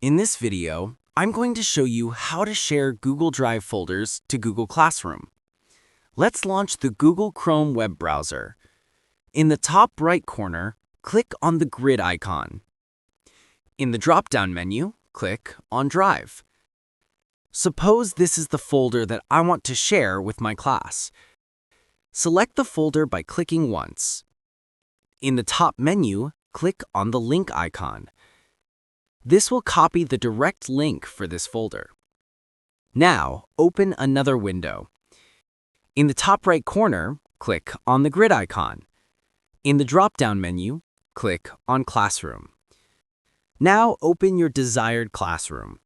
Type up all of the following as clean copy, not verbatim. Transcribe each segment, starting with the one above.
In this video, I'm going to show you how to share Google Drive folders to Google Classroom. Let's launch the Google Chrome web browser. In the top right corner, click on the grid icon. In the drop-down menu, click on Drive. Suppose this is the folder that I want to share with my class. Select the folder by clicking once. In the top menu, click on the link icon. This will copy the direct link for this folder. Now, open another window. In the top right corner, click on the grid icon. In the drop-down menu, click on Classroom. Now, open your desired classroom.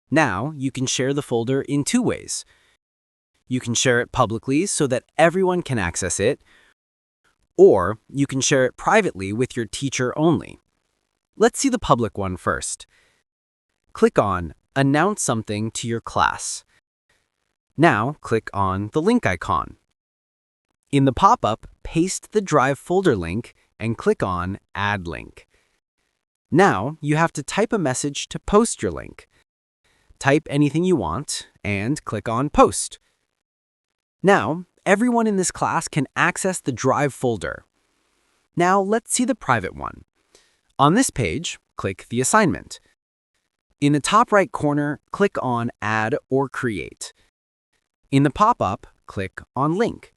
Now, you can share the folder in two ways. You can share it publicly so that everyone can access it, or you can share it privately with your teacher only. Let's see the public one first. Click on Announce something to your class. Now, click on the link icon. In the pop-up, paste the Drive folder link and click on Add Link. Now, you have to type a message to post your link. Type anything you want and click on Post. Now, everyone in this class can access the Drive folder. Now, let's see the private one. On this page, click the assignment. In the top right corner, click on Add or Create. In the pop-up, click on Link.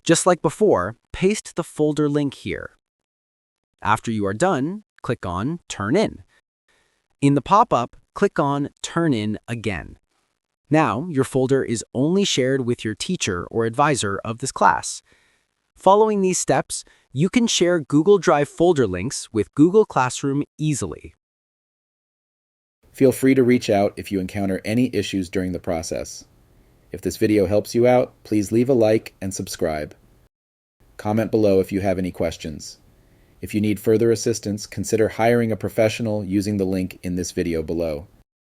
Just like before, paste the folder link here. After you are done, click on Turn In. In the pop-up, click on Turn In again. Now, your folder is only shared with your teacher or advisor of this class. Following these steps, you can share Google Drive folder links with Google Classroom easily. Feel free to reach out if you encounter any issues during the process. If this video helps you out, please leave a like and subscribe. Comment below if you have any questions. If you need further assistance, consider hiring a professional using the link in this video below.